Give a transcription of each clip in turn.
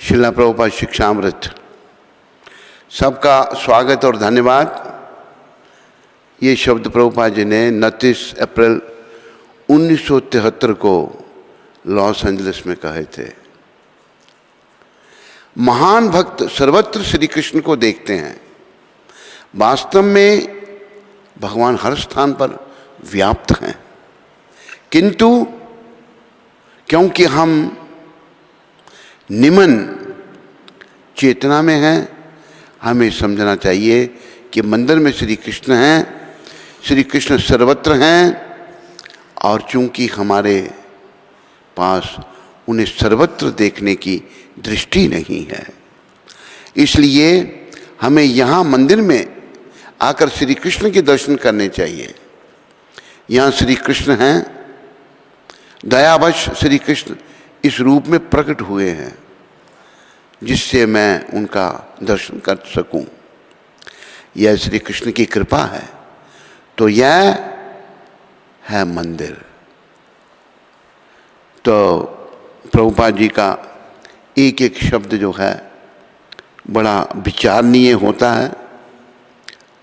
शिला प्रभुपाद शिक्षामृत। सबका स्वागत और धन्यवाद। ये शब्द प्रभुपाद जी ने 29 अप्रैल 1973 को लॉस एंजलिस में कहे थे। महान भक्त सर्वत्र श्री कृष्ण को देखते हैं। वास्तव में भगवान हर स्थान पर व्याप्त हैं, किंतु क्योंकि हम निम्न चेतना में हैं, हमें समझना चाहिए कि मंदिर में श्री कृष्ण हैं, श्री कृष्ण सर्वत्र हैं, और चूंकि हमारे पास उन्हें सर्वत्र देखने की दृष्टि नहीं है, इसलिए हमें यहाँ मंदिर में आकर श्री कृष्ण के दर्शन करने चाहिए। यहाँ श्री कृष्ण हैं, दयावश श्री कृष्ण इस रूप में प्रकट हुए हैं जिससे मैं उनका दर्शन कर सकूं। यह श्री कृष्ण की कृपा है। तो यह है मंदिर। तो प्रभुपाद जी का एक एक शब्द जो है बड़ा विचारणीय होता है,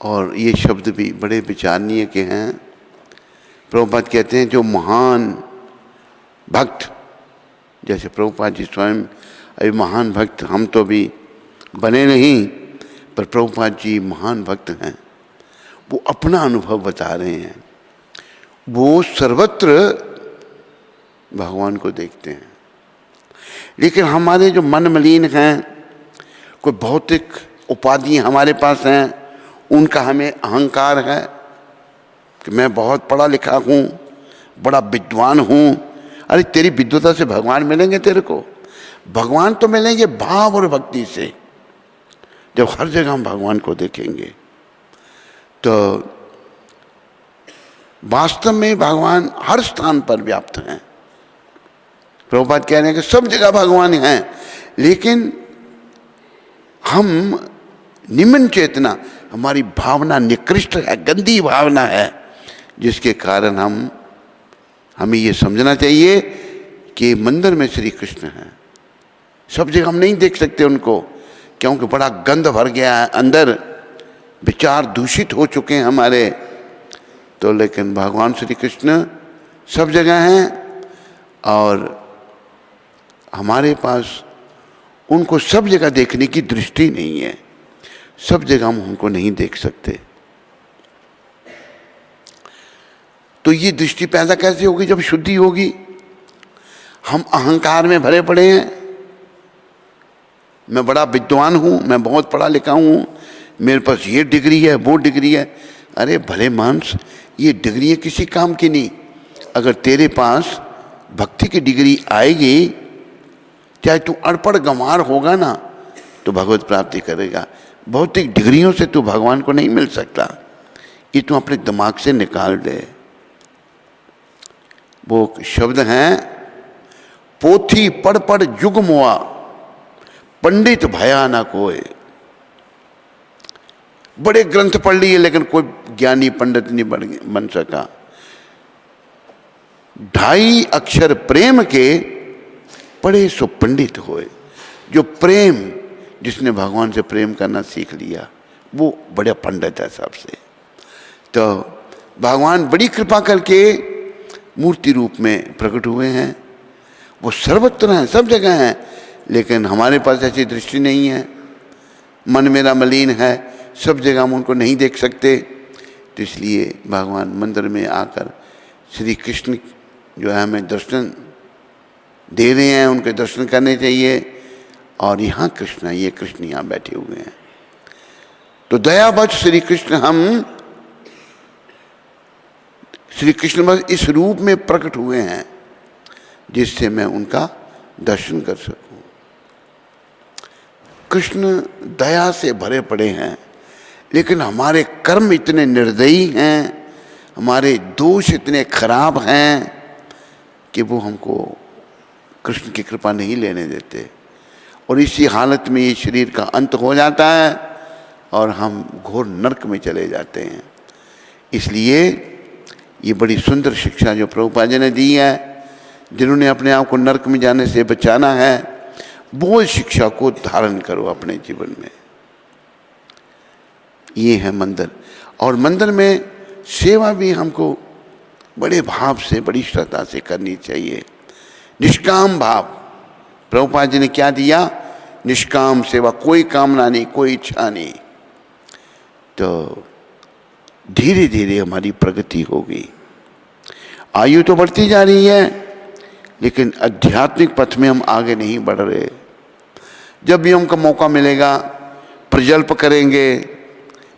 और ये शब्द भी बड़े विचारणीय के हैं। प्रभुपाद कहते हैं जो महान भक्त, जैसे प्रभुपाद जी स्वयं अभी महान भक्त, हम तो भी बने नहीं, पर प्रभुपाद जी महान भक्त हैं। वो अपना अनुभव बता रहे हैं। वो सर्वत्र भगवान को देखते हैं, लेकिन हमारे जो मन मलिन हैं, कोई भौतिक उपाधि हमारे पास हैं, उनका हमें अहंकार है कि मैं बहुत पढ़ा लिखा हूँ, बड़ा विद्वान हूँ। अरे तेरी विद्वता से भगवान मिलेंगे तेरे को? भगवान तो मिलेंगे भाव और भक्ति से, जब हर जगह हम भगवान को देखेंगे। तो वास्तव में भगवान हर स्थान पर व्याप्त हैं। प्रभुपाद कह रहे हैं कि सब जगह भगवान हैं, लेकिन हम निम्न चेतना, हमारी भावना निकृष्ट है, गंदी भावना है, जिसके कारण हमें ये समझना चाहिए कि मंदिर में श्री कृष्ण हैं। सब जगह हम नहीं देख सकते उनको, क्योंकि बड़ा गंध भर गया है अंदर, विचार दूषित हो चुके हैं हमारे। तो लेकिन भगवान श्री कृष्ण सब जगह हैं, और हमारे पास उनको सब जगह देखने की दृष्टि नहीं है। सब जगह हम उनको नहीं देख सकते। तो ये दृष्टि पैदा कैसे होगी? जब शुद्धि होगी। हम अहंकार में भरे पड़े हैं, मैं बड़ा विद्वान हूँ, मैं बहुत पढ़ा लिखा हूँ, मेरे पास ये डिग्री है, वो डिग्री है। अरे भले मानस, ये डिग्री किसी काम की नहीं। अगर तेरे पास भक्ति की डिग्री आएगी, चाहे तू अनपढ़ गंवार होगा ना, तो भगवत प्राप्ति करेगा। भौतिक डिग्रियों से तू भगवान को नहीं मिल सकता। ये तू अपने दिमाग से निकाल दे। वो शब्द हैं, पोथी पढ़ पढ़ जुग मुआ, पंडित भया ना कोई। बड़े ग्रंथ पढ़ लिए, लेकिन कोई ज्ञानी पंडित नहीं बन सका। 2.5 अक्षर प्रेम के पढ़े सो पंडित होए। जो प्रेम, जिसने भगवान से प्रेम करना सीख लिया, वो बड़े पंडित है सबसे। तो भगवान बड़ी कृपा करके मूर्ति रूप में प्रकट हुए हैं। वो सर्वत्र हैं, सब जगह हैं, लेकिन हमारे पास ऐसी दृष्टि नहीं है। मन मेरा मलिन है, सब जगह हम उनको नहीं देख सकते। तो इसलिए भगवान मंदिर में आकर श्री कृष्ण जो है हमें दर्शन दे रहे हैं, उनके दर्शन करने चाहिए। और यहाँ कृष्ण, ये कृष्ण यहाँ बैठे हुए हैं। तो दयावश श्री कृष्ण, हम श्री कृष्ण बस इस रूप में प्रकट हुए हैं जिससे मैं उनका दर्शन कर सकूं। कृष्ण दया से भरे पड़े हैं, लेकिन हमारे कर्म इतने निर्दयी हैं, हमारे दोष इतने खराब हैं कि वो हमको कृष्ण की कृपा नहीं लेने देते। और इसी हालत में ये शरीर का अंत हो जाता है और हम घोर नरक में चले जाते हैं। इसलिए ये बड़ी सुंदर शिक्षा जो प्रभुपाद जी ने दी है, जिन्होंने अपने आप को नरक में जाने से बचाना है, वो शिक्षा को धारण करो अपने जीवन में। ये है मंदिर। और मंदिर में सेवा भी हमको बड़े भाव से, बड़ी श्रद्धा से करनी चाहिए। निष्काम भाव, प्रभुपाद जी ने क्या दिया? निष्काम सेवा, कोई कामना नहीं, कोई इच्छा नहीं। तो धीरे धीरे हमारी प्रगति होगी। आयु तो बढ़ती जा रही है, लेकिन आध्यात्मिक पथ में हम आगे नहीं बढ़ रहे। जब भी हमको मौका मिलेगा प्रजल्प करेंगे,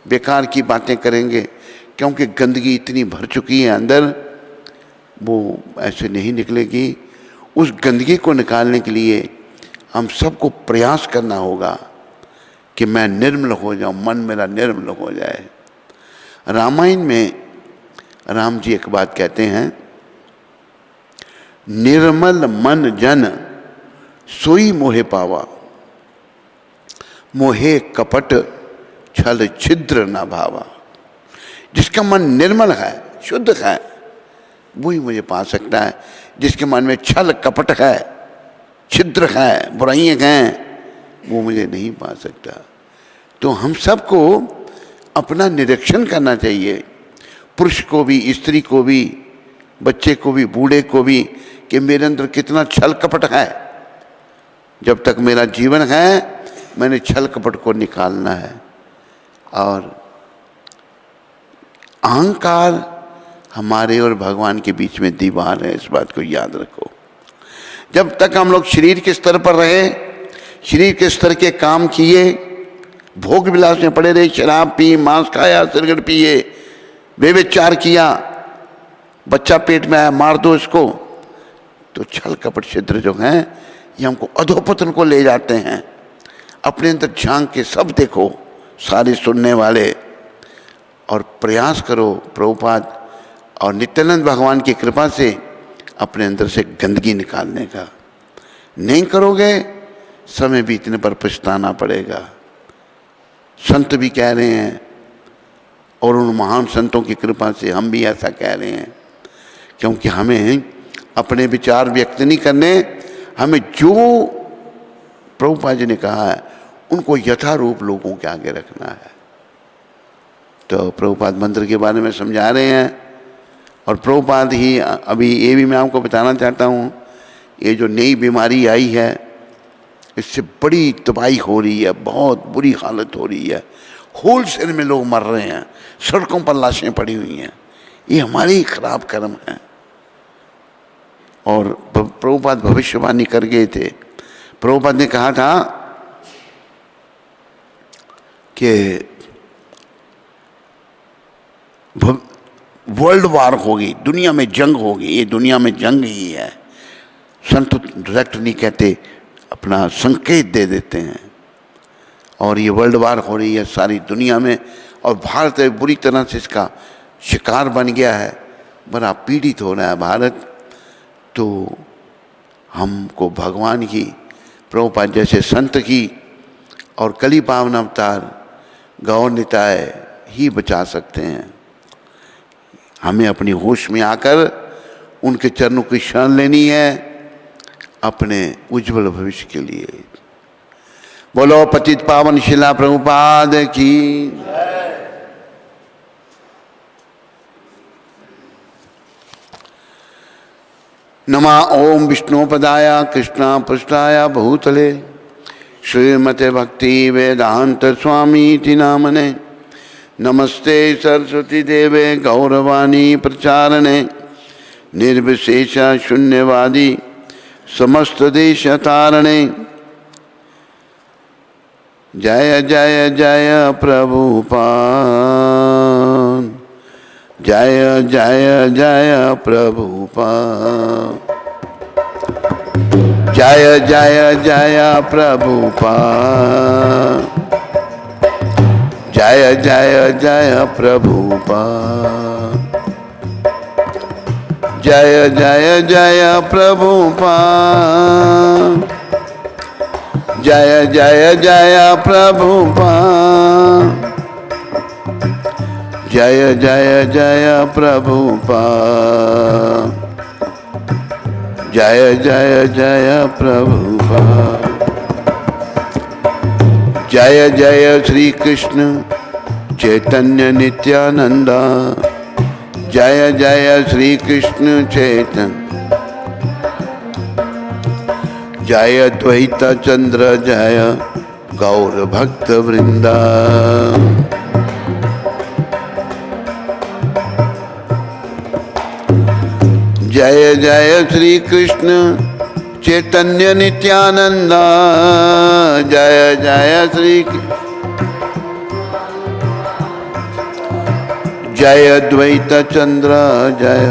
बेकार की बातें करेंगे, क्योंकि गंदगी इतनी भर चुकी है अंदर, वो ऐसे नहीं निकलेगी। उस गंदगी को निकालने के लिए हम सबको प्रयास करना होगा कि मैं निर्मल हो जाऊं, मन मेरा निर्मल हो जाए। रामायण में राम जी एक बात कहते हैं, निर्मल मन जन सोई मोहे पावा, मोहे कपट छल छिद्र न भावा। जिसका मन निर्मल है, शुद्ध है, वही मुझे पा सकता है। जिसके मन में छल कपट है, छिद्र है, बुराइयां हैं, वो मुझे नहीं पा सकता। तो हम सबको अपना निरीक्षण करना चाहिए, पुरुष को भी, स्त्री को भी, बच्चे को भी, बूढ़े को भी, कि मेरे अंदर कितना छल कपट है। जब तक मेरा जीवन है, मैंने छल कपट को निकालना है। और अहंकार हमारे और भगवान के बीच में दीवार है, इस बात को याद रखो। जब तक हम लोग शरीर के स्तर पर रहे, शरीर के स्तर के काम किए, भोग विलास में पड़े रहे, शराब पी, मांस खाया, सिगरेट पिए, व्यभिचार किया, बच्चा पेट में आया मार दो इसको, तो छल कपट छिद्र जो हैं ये हमको अधोपतन को ले जाते हैं। अपने अंदर झांक के सब देखो, सारे सुनने वाले, और प्रयास करो प्रभुपाद और नित्यानंद भगवान की कृपा से अपने अंदर से गंदगी निकालने का। नहीं करोगे, समय बीतने पर पछताना पड़ेगा। संत भी कह रहे हैं, और उन महान संतों की कृपा से हम भी ऐसा कह रहे हैं, क्योंकि हमें अपने विचार व्यक्त नहीं करने, हमें जो प्रभुपाद जी ने कहा है उनको यथारूप लोगों के आगे रखना है। तो प्रभुपाद मंत्र के बारे में समझा रहे हैं, और प्रभुपाद ही अभी ये भी मैं आपको बताना चाहता हूँ, ये जो नई बीमारी आई है, इससे बड़ी तबाही हो रही है, बहुत बुरी हालत हो रही है। होलसेल में लोग मर रहे हैं, सड़कों पर लाशें पड़ी हुई हैं। ये हमारे ही खराब कर्म है। और प्रभुपाद भविष्यवाणी कर गए थे। प्रभुपाद ने कहा था कि वर्ल्ड वार होगी, दुनिया में जंग होगी। ये दुनिया में जंग ही है। संत डायरेक्ट नहीं कहते, अपना संकेत दे देते हैं। और ये वर्ल्ड वार हो रही है सारी दुनिया में, और भारत बुरी तरह से इसका शिकार बन गया है, बड़ा पीड़ित हो रहा है भारत। तो हमको भगवान की, प्रभुपाद जैसे संत की और कली पावन अवतार गौर निताय ही बचा सकते हैं। हमें अपनी होश में आकर उनके चरणों की शरण लेनी है अपने उज्जवल भविष्य के लिए। बोलो पतित पावन शिला प्रभुपाद की। नमा ओम विष्णुपदाय कृष्ण पृष्ठाय भूतले श्रीमते भक्ति वेदांत स्वामी नामने। नमस्ते सरस्वती देवे गौरवाणी प्रचारणे निर्विशेष शून्यवादी समस्त देश तारणे। जय जय जय प्रभुपाद, जय जय जय प्रभुपाद, जय जय जय प्रभुपाद, जय जय जय प्रभुपाद, जय जय जय प्रभुपाद, जय जय जय प्रभुपाद, जय जय जय प्रभुपाद, जय जय जय प्रभुपाद। जय जय श्री कृष्ण चैतन्य नित्यानंद, जय जय श्री कृष्ण चैतन्य, जय द्वैत चंद्र जय गौर भक्त वृंदा। जय जय श्री कृष्ण चैतन्य नित्यानंद, जय जय श्री, जय द्वैत चंद्र जय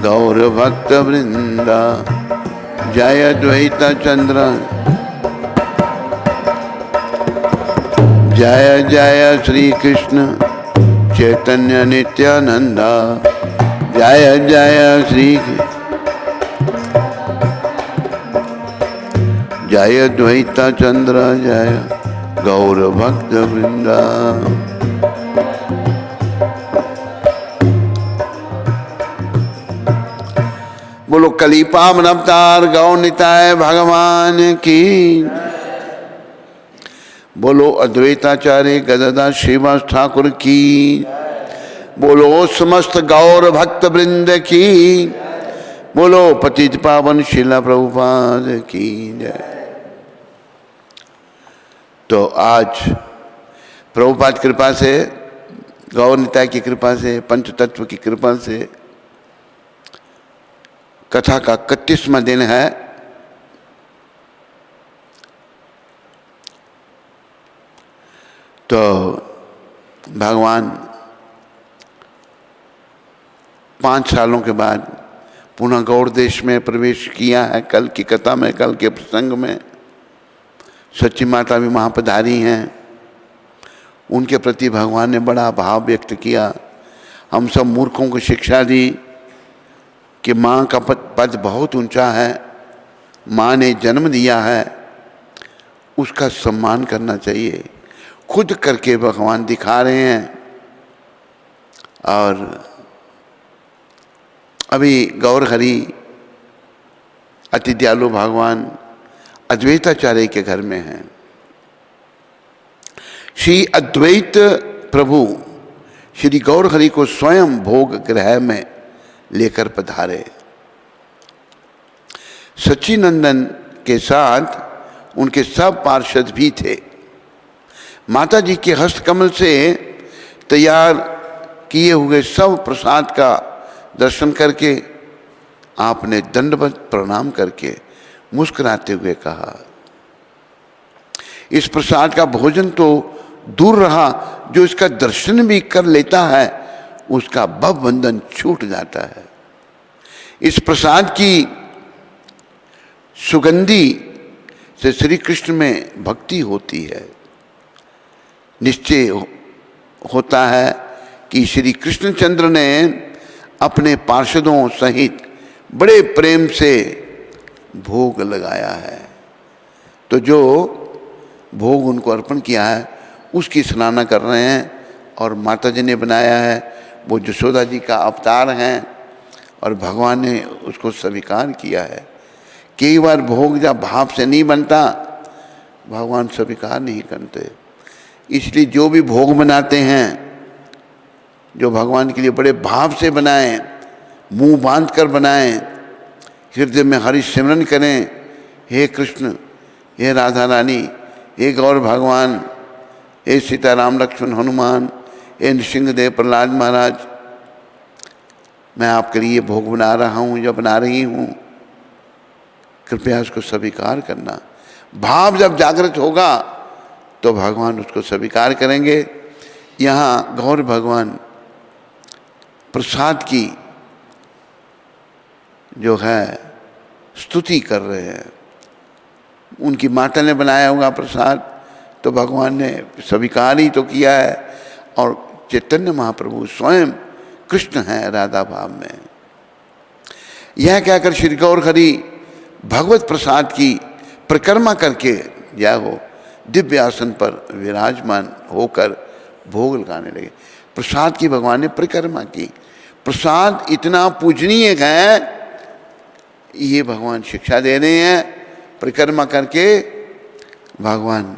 गौर भक्त वृंदा, जय द्वैत चंद्र, जय जय श्री कृष्ण चैतन्य नित्यानंद, जय जय श्री, जय द्वैत चंद्र जय गौर भक्त वृंदा। बोलो कली पावन अवतार गौर निताय भगवान की, बोलो अद्वैताचार्य गदाधर श्रीवास ठाकुर की, बोलो समस्त गौर भक्त वृंद की, बोलो पतित पावन शिला प्रभुपाद की जय। तो आज प्रभुपाद कृपा से, गौर निताय की कृपा से, पंच तत्व की कृपा से कथा का 31वां दिन है। तो भगवान 5 सालों के बाद पुनः गौड़ देश में प्रवेश किया है। कल की कथा में, कल के प्रसंग में सच्ची माता भी वहाँ पधारी हैं। उनके प्रति भगवान ने बड़ा भाव व्यक्त किया। हम सब मूर्खों को शिक्षा दी कि माँ का पद बहुत ऊंचा है, माँ ने जन्म दिया है, उसका सम्मान करना चाहिए। खुद करके भगवान दिखा रहे हैं। और अभी गौरहरि अति दयालु भगवान अद्वैताचार्य के घर में हैं। श्री अद्वैत प्रभु श्री गौरहरि को स्वयं भोग गृह में लेकर पधारे। सच्चिनंदन के साथ उनके सब पार्षद भी थे। माता जी के हस्तकमल से तैयार किए हुए सब प्रसाद का दर्शन करके आपने दंडवत प्रणाम करके मुस्कुराते हुए कहा, इस प्रसाद का भोजन तो दूर रहा, जो इसका दर्शन भी कर लेता है उसका भव बंधन छूट जाता है। इस प्रसाद की सुगंधी से श्री कृष्ण में भक्ति होती है। निश्चय होता है कि श्री कृष्णचंद्र ने अपने पार्षदों सहित बड़े प्रेम से भोग लगाया है। तो जो भोग उनको अर्पण किया है उसकी सराहना कर रहे हैं। और माता जी ने बनाया है, वो यशोदा जी का अवतार हैं और भगवान ने उसको स्वीकार किया है। कई बार भोग जब भाव से नहीं बनता, भगवान स्वीकार नहीं करते। इसलिए जो भी भोग बनाते हैं, जो भगवान के लिए बड़े भाव से बनाएं, मुंह बांध कर बनाएं, हृदय में हरि सिमरन करें, हे कृष्ण, हे राधा रानी, हे गौर भगवान, हे सीताराम लक्ष्मण हनुमान, हे नृसिंहदेव प्रहलाद महाराज, मैं आपके लिए भोग बना रहा हूँ या बना रही हूँ, कृपया उसको स्वीकार करना। भाव जब जागृत होगा तो भगवान उसको स्वीकार करेंगे। यहाँ गौर भगवान प्रसाद की जो है स्तुति कर रहे हैं। उनकी माता ने बनाया होगा प्रसाद, तो भगवान ने स्वीकार ही तो किया है। और चैतन्य महाप्रभु स्वयं कृष्ण हैं राधा भाव में। यह कहकर श्री गौरहरि भगवत प्रसाद की परिक्रमा करके या हो दिव्य आसन पर विराजमान होकर भोग लगाने लगे। प्रसाद की भगवान ने परिक्रमा की। प्रसाद इतना पूजनीय है, ये भगवान शिक्षा दे रहे हैं। परिक्रमा करके भगवान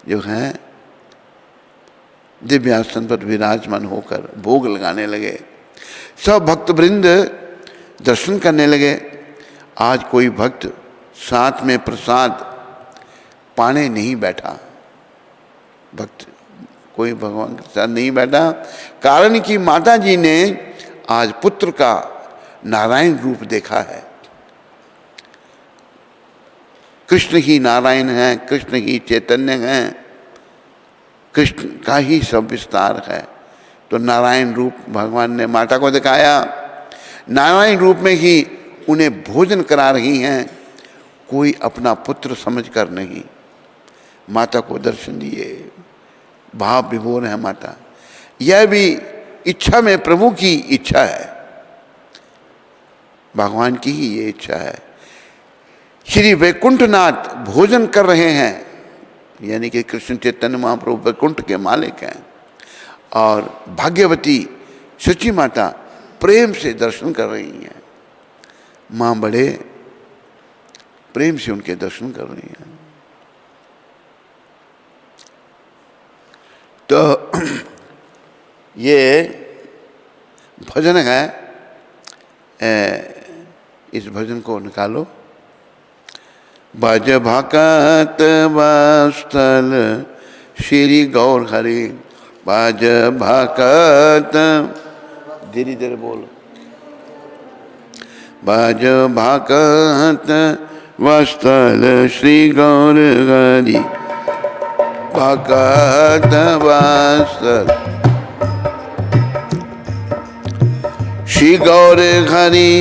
जो है दिव्यासन पर विराजमान होकर भोग लगाने लगे। सब भक्त वृंद दर्शन करने लगे। आज कोई भक्त साथ में प्रसाद पाने नहीं बैठा, भक्त कोई भगवान के साथ नहीं बैठा, कारण कि माता जी ने आज पुत्र का नारायण रूप देखा है। कृष्ण ही नारायण है, कृष्ण ही चैतन्य है, कृष्ण का ही सब विस्तार है। तो नारायण रूप भगवान ने माता को दिखाया। नारायण रूप में ही उन्हें भोजन करा रही हैं, कोई अपना पुत्र समझकर नहीं। माता को दर्शन दिए, भाव विभोर है माता। यह भी इच्छा में प्रभु की इच्छा है, भगवान की ही ये इच्छा है। श्री वैकुंठनाथ भोजन कर रहे हैं, यानी कि कृष्ण चैतन्य महाप्रभु वैकुंठ के मालिक हैं, और भाग्यवती सची माता प्रेम से दर्शन कर रही हैं। माँ बड़े प्रेम से उनके दर्शन कर रही हैं। तो ये भजन है, इस भजन को निकालो। भज भकत वत्सल श्री गौर हरि, भज भकत, धीरे धीरे बोलो। भज भकत वत्सल श्री गौर हरि, भकत वत्सल श्री गौर हरि,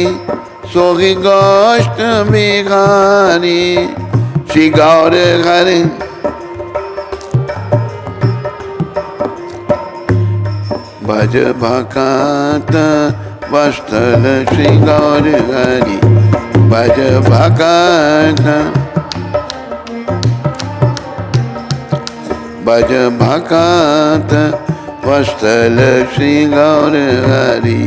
सोहि गोष्ठ बिहारी, श्री गौर हरि। भज भकत वत्सल श्री गौर हरि, भज भकत, भज भकत वत्सल श्री गौर हरि।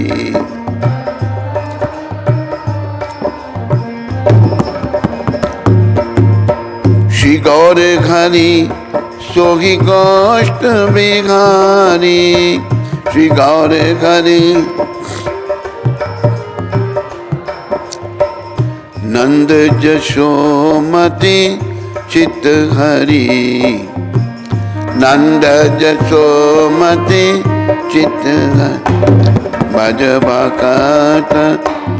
श्री गौर हरि सोहि गोष्ठ बिहारी, श्री गौर हरि। नंद जशोमति चित हरि, नंद जशोमति चित हरि। भज भकत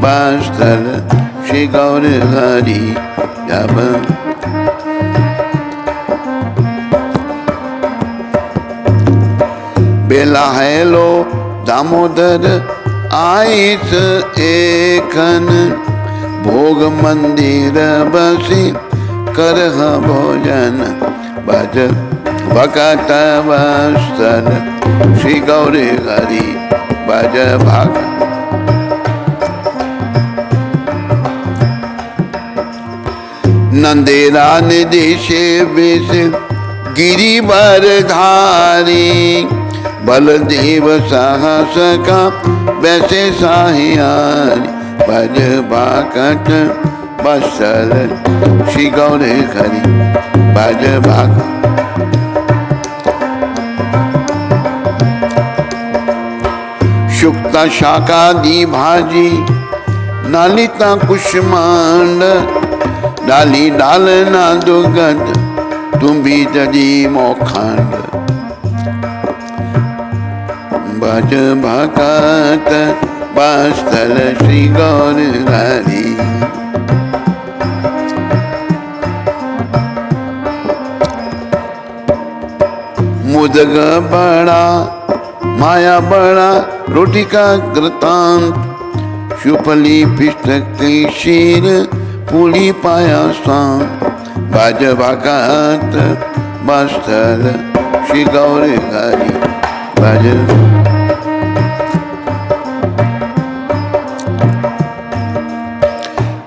वत्सल श्री गौर हरि। जब बेला है लो दामोदर आइस एखन, भोग मंदिर बसी करह भोजन। भज भकत वत्सल श्री गौर हरि, भज भकत। नंदेरा निदेशे विष गिरिवर धारी, बलदेव साहस का वैसे साहियारी। भज भकत वत्सल श्री गौर हरि, भज भकत। शुक्ता शाकादि भाजी नालिता कुष्मांड, डाली डालना दुर्गत तुम भी दधी मोखंड। भज भकत वत्सल श्री गौर हरि। मुदग बड़ा माया बड़ा रोटी का कृतांत, सुपली पिष्टक शीर पूरी पायासां। भज भकत वत्सल श्री गौर हरि, भज।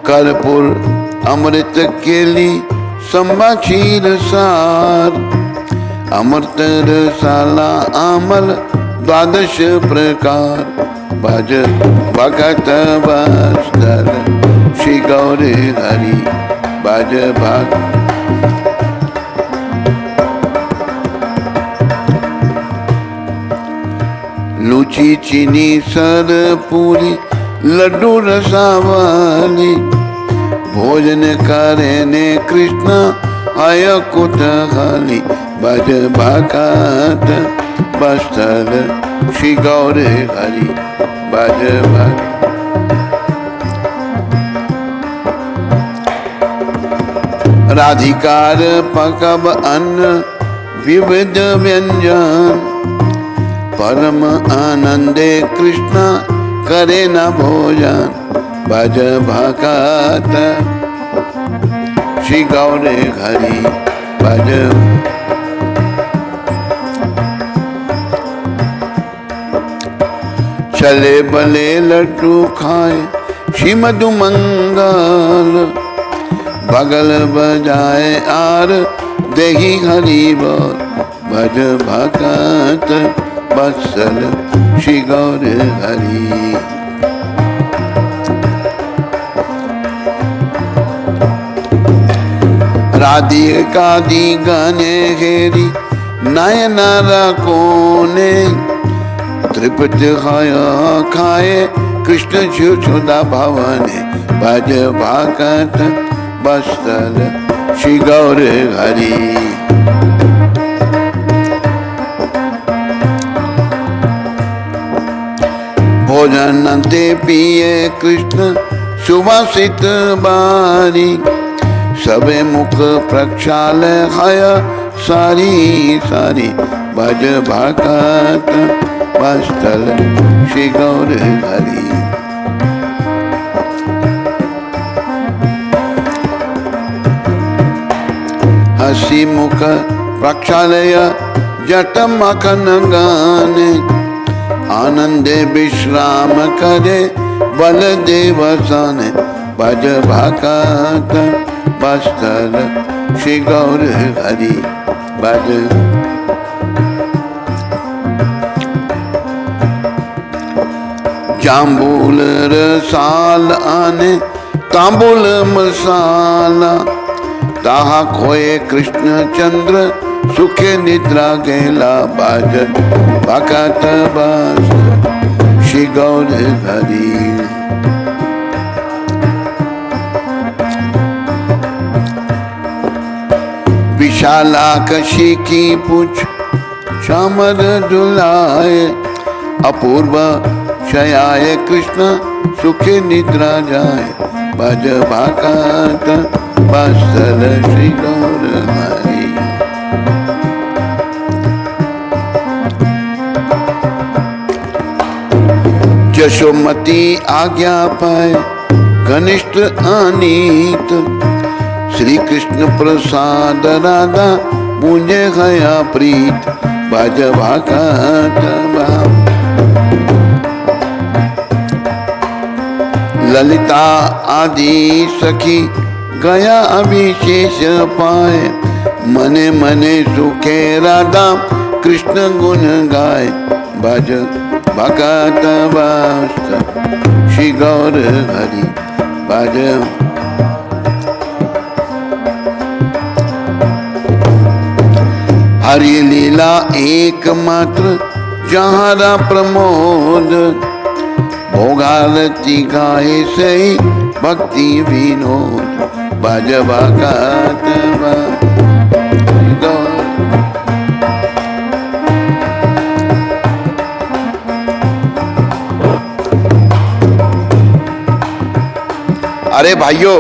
कर्पूर अमृत केली संबा क्षीर सार, अमृत रसाला अमल द्वादश प्रकार। भज भकत वत्सल श्री गौर हरि, भज भकत। मोची चीनी सर पूरी लड्डू रसावाली, भोजन करे ने कृष्ण आय कुतूहली, बज भगत बस्तल श्री गौर हरि, बज भगत। राधिकार पकब अन्न विविध व्यंजन, परम आनंदे कृष्ण करे न भोजन, भज भगत श्री गौर हरि, भज। चले बले लड्डू खाए श्री मधु मंगल, बगल बजाए आर देही हरि बोल, भज भगत बत्सल श्री गौर हरि। राधिका दी गाने घेरी नयन रकोने, त्रिपट खाया खाए कृष्ण छुदा भवने, भज भगत बस्तल श्री गौर हरि। भोजन ते पिए कृष्ण सुवासित बारी, सबे मुख प्रक्षाल हय सारी सारी, भज भगत बस्तल श्री गौर हरि। हसी मुख प्रक्षालय जट मखन गाने, आनंदे विश्राम करे बलदेव सन, भज भगत बस्तल श्री गौर हरि, भज। जाम्बूल रसाल आने तांबुल मसाला, ताहा खोए कृष्ण चंद्र सुखे निद्रा गेला, भज भगत बस श्री गौर हरि। विशाला कशी की पूछ चामर दुलाए, अपूर्व शयाए कृष्ण सुखे निद्रा जाए, भज भगत बस्तल श्री गौर हरि। यशोमती आज्ञा पाए घनिष्ठ अनीत, श्री कृष्ण प्रसाद राधा मुझे गया प्रीत, भज भगत भाव। ललिता आदि सखी गया अभिशेष पाए, मने मने सुखे राधा कृष्ण गुण गाए, भज भगत बस श्री गौर हरि, भज। हरि लीला एकमात्र जहारा प्रमोद, भोगारती गाए सही भक्ति विनोद, भज भगत अरे भाइयों,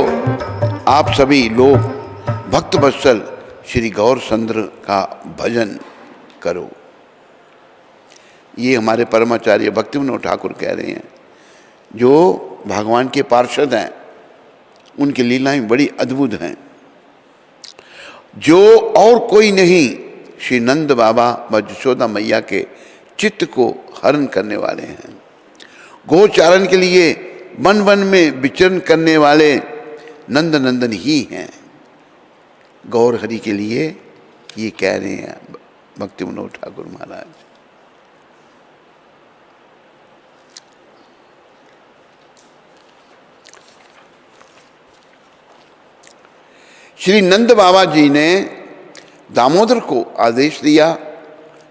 आप सभी लोग भक्त वत्सल श्री गौर चंद्र का भजन करो। ये हमारे परमाचार्य भक्ति विनोद ठाकुर कह रहे हैं, जो भगवान के पार्षद हैं। उनकी लीलाएं बड़ी अद्भुत हैं, जो और कोई नहीं श्री नंद बाबा व यशोदा मैया के चित्त को हरण करने वाले हैं। गोचारण के लिए वन वन में विचरण करने वाले नंद नंदन ही हैं। गौर हरि के लिए ये कह रहे हैं भक्ति विनोद ठाकुर महाराज। श्री नंद बाबा जी ने दामोदर को आदेश दिया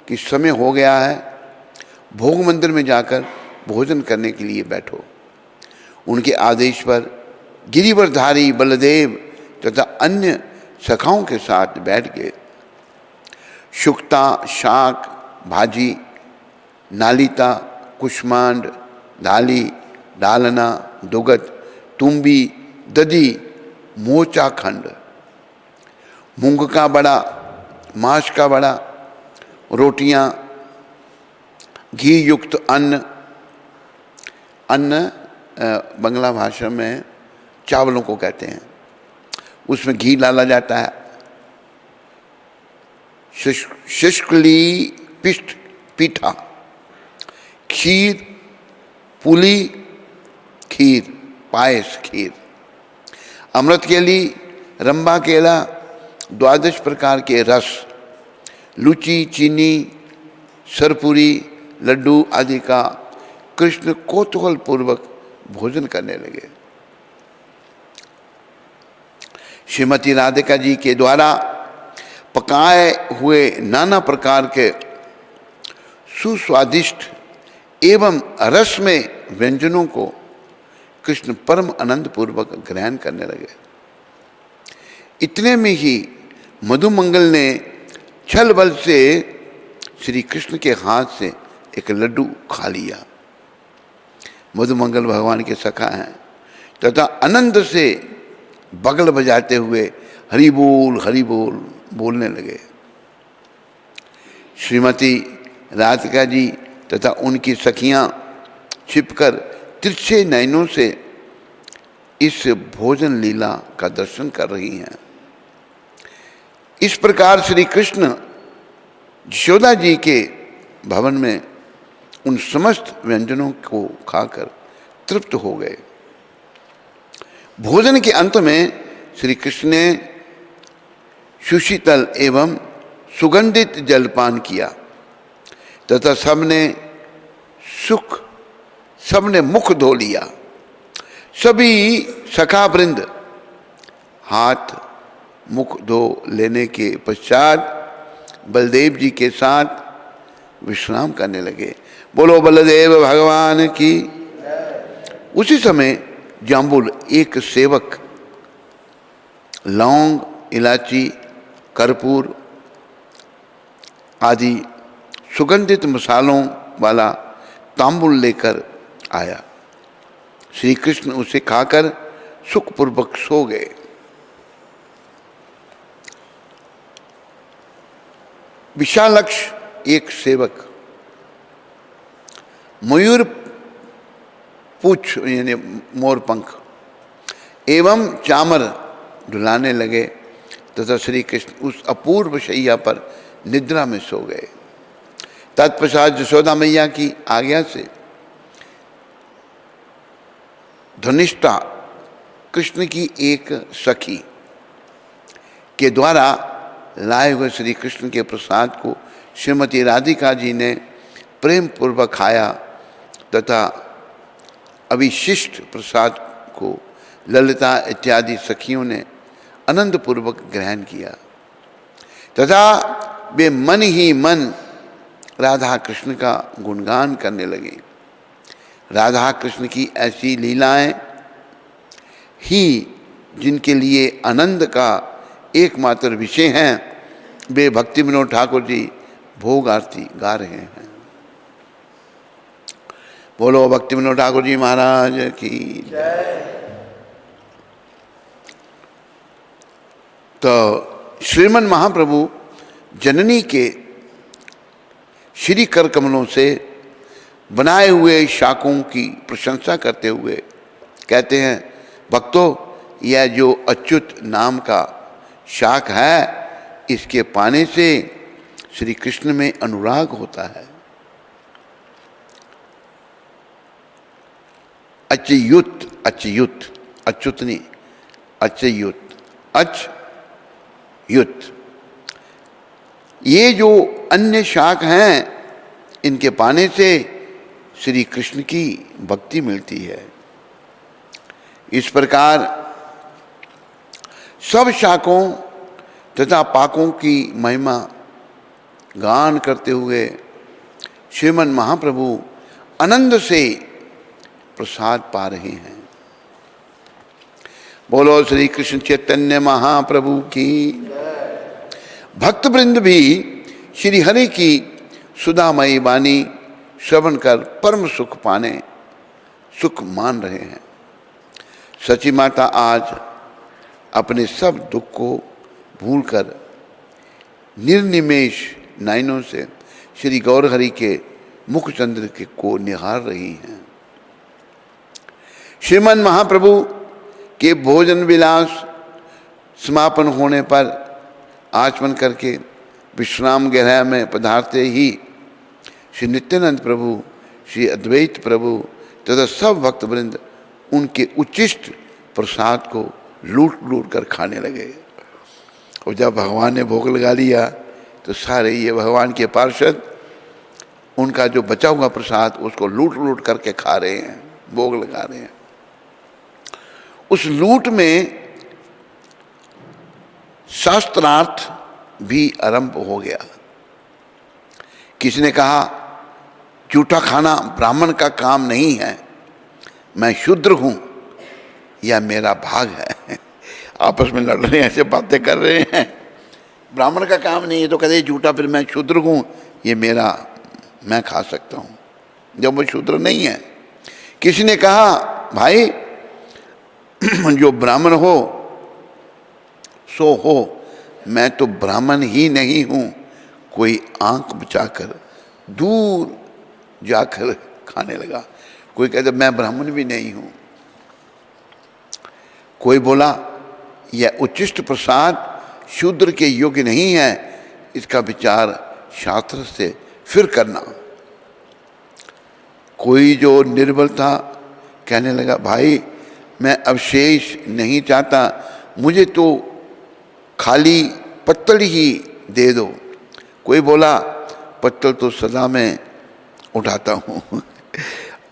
कि समय हो गया है, भोग मंदिर में जाकर भोजन करने के लिए बैठो। उनके आदेश पर गिरिवरधारी बलदेव तथा अन्य सखाओं के साथ बैठ गए। शुक्ता, शाक, भाजी, नालिता, कुष्मांड, डाली, डालना, दुगत, तुम्बी, दधी, मोचा खंड, मूंग का बड़ा, मांस का बड़ा, रोटियां, घी युक्त अन्न। अन्न बंगला भाषा में चावलों को कहते हैं, उसमें घी डाला जाता है। शुष्कली पिष्ट पीठा, खीर, पुली, खीर, पायस, खीर, अमृत केली, रंबा केला, 12 प्रकार के रस, लुची, चीनी, सरपुरी, लड्डू आदि का कृष्ण कौतूहल पूर्वक भोजन करने लगे। श्रीमती राधिका जी के द्वारा पकाए हुए नाना प्रकार के सुस्वादिष्ट एवं रसमय व्यंजनों को कृष्ण परम आनंद पूर्वक ग्रहण करने लगे। इतने में ही मधुमंगल ने छल बल से श्री कृष्ण के हाथ से एक लड्डू खा लिया। मधुमंगल भगवान के सखा हैं तथा आनंद से बगल बजाते हुए हरि बोल बोलने लगे। श्रीमती राधिका जी तथा उनकी सखियां छिपकर तिरछे नयनों से इस भोजन लीला का दर्शन कर रही हैं। इस प्रकार श्री कृष्ण यशोदा जी के भवन में उन समस्त व्यंजनों को खाकर तृप्त हो गए। भोजन के अंत में श्री कृष्ण ने सुशीतल एवं सुगंधित जलपान किया तथा सबने मुख धो लिया। सभी सखा वृंद हाथ मुख धो लेने के पश्चात बलदेव जी के साथ विश्राम करने लगे। बोलो बलदेव भगवान की। उसी समय जाम्बुल एक सेवक लौंग, इलायची, कर्पूर आदि सुगंधित मसालों वाला तांबुल लेकर आया। श्री कृष्ण उसे खाकर सुखपूर्वक सो गए। विशालक्ष एक सेवक मयूर पूछ यानी मोर पंख एवं चामर ढुलाने लगे तथा श्री कृष्ण उस अपूर्व शैया पर निद्रा में सो गए। तत्पश्चात यशोदा मैया की आज्ञा से धनिष्ठा कृष्ण की एक सखी के द्वारा लाए हुए श्री कृष्ण के प्रसाद को श्रीमती राधिका जी ने प्रेम पूर्वक खाया तथा अविशिष्ट प्रसाद को ललिता इत्यादि सखियों ने आनंद पूर्वक ग्रहण किया तथा वे मन ही मन राधा कृष्ण का गुणगान करने लगे। राधा कृष्ण की ऐसी लीलाएं ही जिनके लिए आनंद का एकमात्र विषय हैं, वे भक्ति विनोद ठाकुर जी भोग आरती गा रहे हैं। बोलो भक्ति विनोद ठाकुर जी महाराज की जय। तो श्रीमन महाप्रभु जननी के श्री कर कमलों से बनाए हुए शाकों की प्रशंसा करते हुए कहते हैं, भक्तों यह जो अच्युत नाम का शाक है, इसके पाने से श्री कृष्ण में अनुराग होता है। अच्युत अच्युत अच्युत नहीं अच्युत अच्युत, ये जो अन्य शाक हैं इनके पाने से श्री कृष्ण की भक्ति मिलती है। इस प्रकार सब शाकों तथा पाकों की महिमा गान करते हुए श्रीमन महाप्रभु आनंद से प्रसाद पा रहे हैं। बोलो श्री कृष्ण चैतन्य महाप्रभु की। भक्तवृंद भी श्री हरि की सुधामयी वाणी श्रवण कर परम सुख पाने सुख मान रहे हैं। सची माता आज अपने सब दुख को भूलकर निर्निमेष नयनों से श्री गौरहरि के मुखचंद्र के को निहार रही हैं। श्रीमन महाप्रभु के भोजन विलास समापन होने पर आचमन करके विश्राम गृह में पधारते ही श्री नित्यानंद प्रभु, श्री अद्वैत प्रभु तथा सब भक्तवृंद उनके उच्चिष्ट प्रसाद को लूट लूट कर खाने लगे। और जब भगवान ने भोग लगा लिया तो सारे ये भगवान के पार्षद उनका जो बचा हुआ प्रसाद उसको लूट लूट करके खा रहे हैं, भोग लगा रहे हैं। उस लूट में शास्त्रार्थ भी आरंभ हो गया। किसी ने कहा जूठा खाना ब्राह्मण का काम नहीं है, मैं शूद्र हूं, यह मेरा भाग है। आपस में लड़ रहे हैं, ऐसे बातें कर रहे हैं। ब्राह्मण का काम नहीं है तो कहते जूठा, फिर मैं शूद्र हूं, ये मेरा, मैं खा सकता हूं, जब वो शूद्र नहीं है। किसी ने कहा भाई जो ब्राह्मण हो सो हो, मैं तो ब्राह्मण ही नहीं हूं। कोई आंख बचाकर दूर जाकर खाने लगा। कोई कहता मैं ब्राह्मण भी नहीं हूं। कोई बोला यह उच्चिष्ट प्रसाद शूद्र के योग्य नहीं है, इसका विचार शास्त्र से फिर करना। कोई जो निर्बल था कहने लगा भाई मैं अवशेष नहीं चाहता, मुझे तो खाली पत्तल ही दे दो। कोई बोला पत्तल तो सदा मैं उठाता हूँ।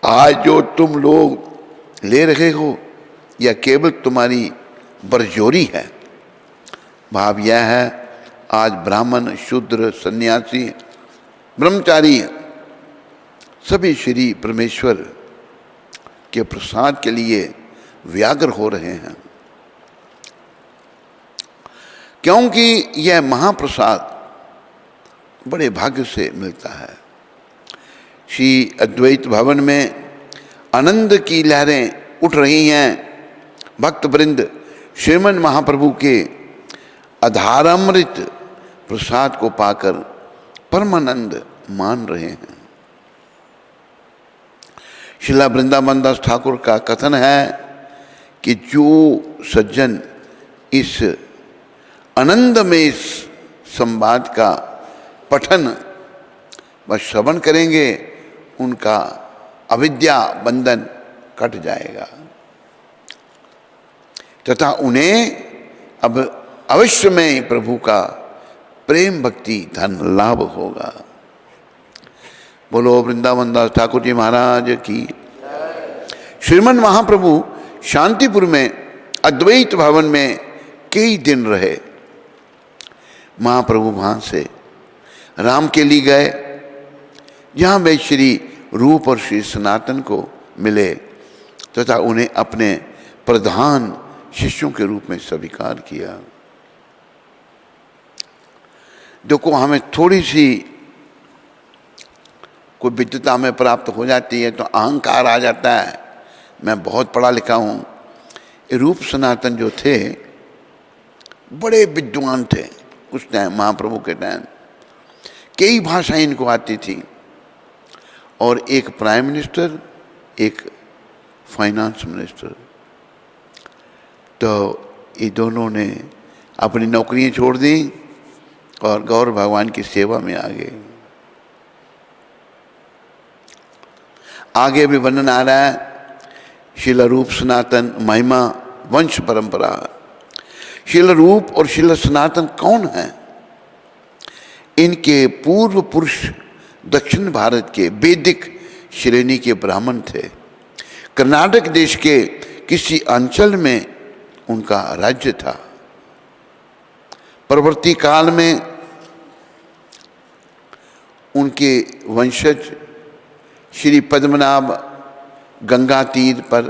आज जो तुम लोग ले रहे हो यह केवल तुम्हारी बरजोरी है। भाव यह है आज ब्राह्मण, शूद्र, सन्यासी, ब्रह्मचारी सभी श्री परमेश्वर के प्रसाद के लिए व्याग्र हो रहे हैं, क्योंकि यह महाप्रसाद बड़े भाग्य से मिलता है। श्री अद्वैत भवन में आनंद की लहरें उठ रही हैं। भक्तवृंद श्रीमन महाप्रभु के अधारामृत प्रसाद को पाकर परमानंद मान रहे हैं। श्रीला वृंदावन दास ठाकुर का कथन है कि जो सज्जन इस आनंदमय संवाद का पठन व श्रवण करेंगे उनका अविद्या बंधन कट जाएगा तथा उन्हें अब अवश्य में प्रभु का प्रेम भक्ति धन लाभ होगा। बोलो वृंदावन दास ठाकुर जी महाराज की। श्रीमन महाप्रभु शांतिपुर में अद्वैत भवन में कई दिन रहे। महाप्रभु वहाँ से राम के लिए गए, जहाँ वे श्री रूप और श्री सनातन को मिले तथा उन्हें अपने प्रधान शिष्यों के रूप में स्वीकार किया। देखो हमें थोड़ी सी कोई विद्वता में प्राप्त हो जाती है तो अहंकार आ जाता है, मैं बहुत पढ़ा लिखा हूँ। रूप सनातन जो थे बड़े विद्वान थे उस टाइम, महाप्रभु के टाइम कई भाषाएं इनको आती थी और एक प्राइम मिनिस्टर, एक फाइनेंस मिनिस्टर। तो ये दोनों ने अपनी नौकरियां छोड़ दी और गौर भगवान की सेवा में आ गए। आगे भी वर्णन आ रहा है शिला रूप सनातन महिमा वंश परंपरा। शिला रूप और शिला सनातन कौन है? इनके पूर्व पुरुष दक्षिण भारत के वैदिक श्रेणी के ब्राह्मण थे। कर्नाटक देश के किसी अंचल में उनका राज्य था। परवर्ती काल में उनके वंशज श्री पद्मनाभ गंगा तीर पर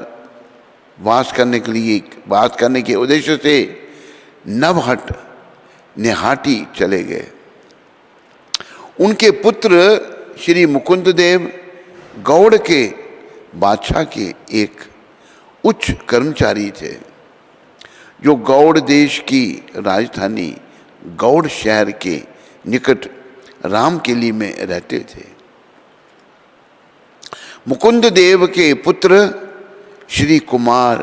वास करने के उद्देश्य से नवहट नेहाटी चले गए। उनके पुत्र श्री मुकुंद देव गौड़ के बादशाह के एक उच्च कर्मचारी थे, जो गौड़ देश की राजधानी गौड़ शहर के निकट रामकेली में रहते थे। मुकुंद देव के पुत्र श्री कुमार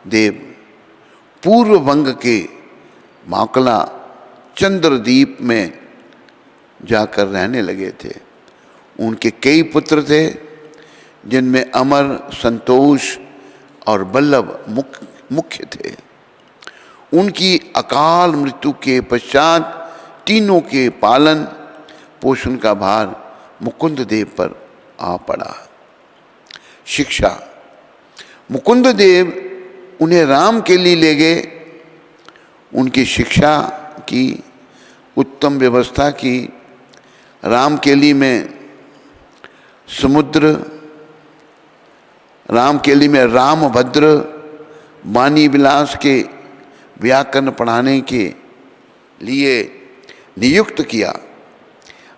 देव पूर्व बंग के माकला चंद्रदीप में जाकर रहने लगे थे। उनके कई पुत्र थे, जिनमें अमर, संतोष और बल्लभ मुख्य थे। उनकी अकाल मृत्यु के पश्चात तीनों के पालन पोषण का भार मुकुंद देव पर आ पड़ा। शिक्षा। मुकुंद देव उन्हें रामकेली ले गए। उनकी शिक्षा की उत्तम व्यवस्था की। रामकेली में रामभद्र वाणी विलास के व्याकरण पढ़ाने के लिए नियुक्त किया।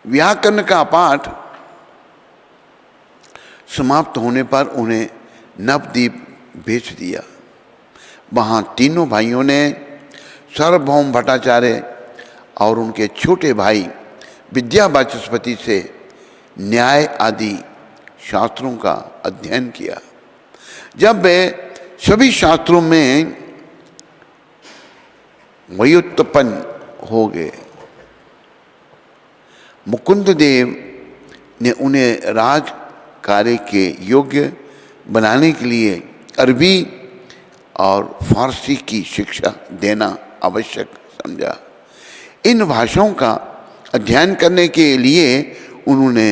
व्याकरण का पाठ समाप्त होने पर उन्हें नवद्वीप भेज दिया। वहाँ तीनों भाइयों ने सार्वभौम भट्टाचार्य और उनके छोटे भाई विद्या वाचस्पति से न्याय आदि शास्त्रों का अध्ययन किया। जब वे सभी शास्त्रों में व्युत्पन्न हो गए, मुकुंद देव ने उन्हें राज कार्य के योग्य बनाने के लिए अरबी और फारसी की शिक्षा देना आवश्यक समझा। इन भाषाओं का अध्ययन करने के लिए उन्होंने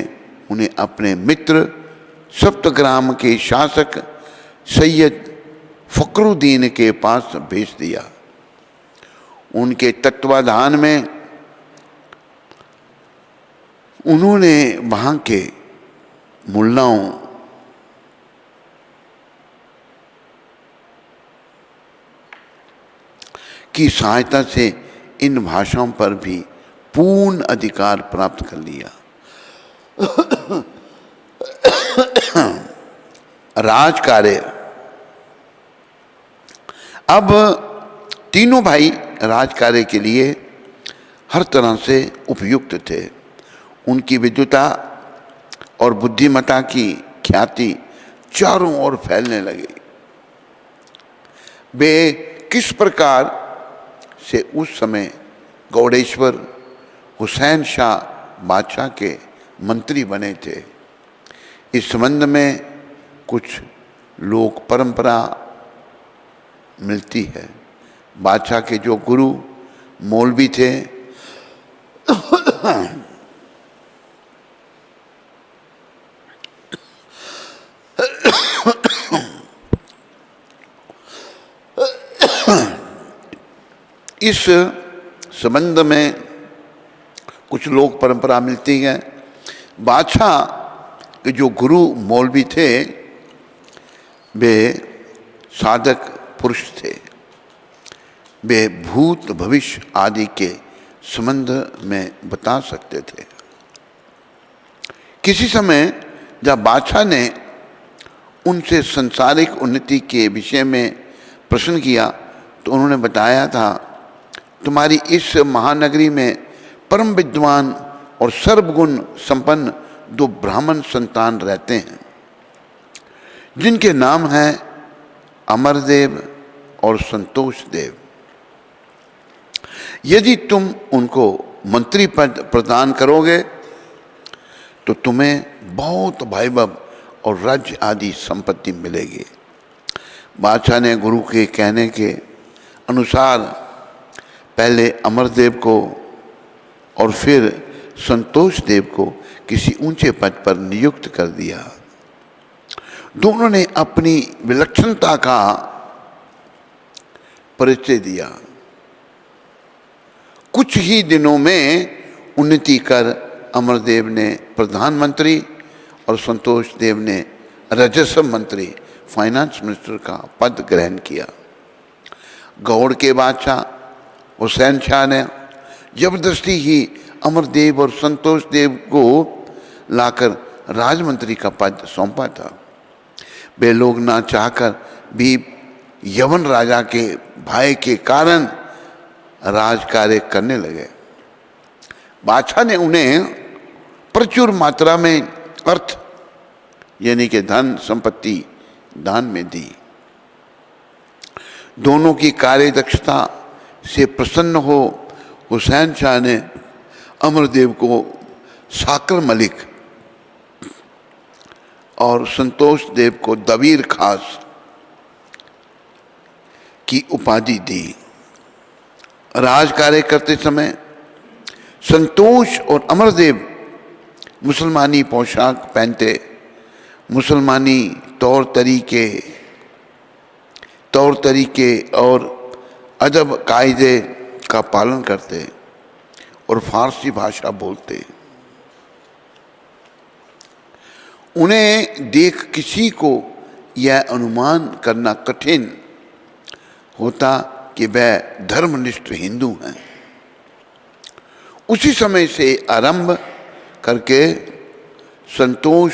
उन्हें अपने मित्र सप्तग्राम के शासक सैयद फखरुद्दीन के पास भेज दिया। उनके तत्वाधान में उन्होंने वहाँ के मुल्लाओं की सहायता से इन भाषाओं पर भी पूर्ण अधिकार प्राप्त कर लिया। राजकार्य। अब तीनों भाई राजकार्य के लिए हर तरह से उपयुक्त थे। उनकी विद्वता और बुद्धिमत्ता की ख्याति चारों ओर फैलने लगी। वे किस प्रकार से उस समय गौड़ेश्वर हुसैन शाह बादशाह के मंत्री बने थे, इस संबंध में कुछ लोक परंपरा मिलती है। बादशाह के जो गुरु मौलवी थे इस संबंध में कुछ लोक परंपरा मिलती है। बादशाह के जो गुरु मौलवी थे वे साधक पुरुष थे। वे भूत भविष्य आदि के संबंध में बता सकते थे। किसी समय जब बादशाह ने उनसे संसारिक उन्नति के विषय में प्रश्न किया तो उन्होंने बताया था, तुम्हारी इस महानगरी में परम विद्वान और सर्वगुण संपन्न दो ब्राह्मण संतान रहते हैं, जिनके नाम हैं अमरदेव और संतोष देव। यदि तुम उनको मंत्री पद प्रदान करोगे तो तुम्हें बहुत वैभव और राज्य आदि संपत्ति मिलेगी। बादशाह ने गुरु के कहने के अनुसार पहले अमरदेव को और फिर संतोष देव को किसी ऊंचे पद पर नियुक्त कर दिया। दोनों ने अपनी विलक्षणता का परिचय दिया। कुछ ही दिनों में उन्नति कर अमरदेव ने प्रधानमंत्री और संतोष देव ने राजस्व मंत्री, फाइनेंस मिनिस्टर का पद ग्रहण किया। गौड़ के बादशाह हुसैन शाह ने जबरदस्ती ही अमरदेव और संतोष देव को लाकर राजमंत्री का पद सौंपा था। वे लोग ना चाहकर भी यवन राजा के भय के कारण राज कार्य करने लगे। बादशाह ने उन्हें प्रचुर मात्रा में अर्थ यानी कि धन संपत्ति दान में दी। दोनों की कार्य दक्षता से प्रसन्न हो हुसैन शाह ने अमरदेव को साकर मलिक और संतोष देव को दबीर खास की उपाधि दी। राज कार्य करते समय संतोष और अमरदेव मुसलमानी पोशाक पहनते, मुसलमानी तौर तरीके और अदब कायदे का पालन करते और फारसी भाषा बोलते। उन्हें देख किसी को यह अनुमान करना कठिन होता कि वह धर्मनिष्ठ हिंदू हैं। उसी समय से आरंभ करके संतोष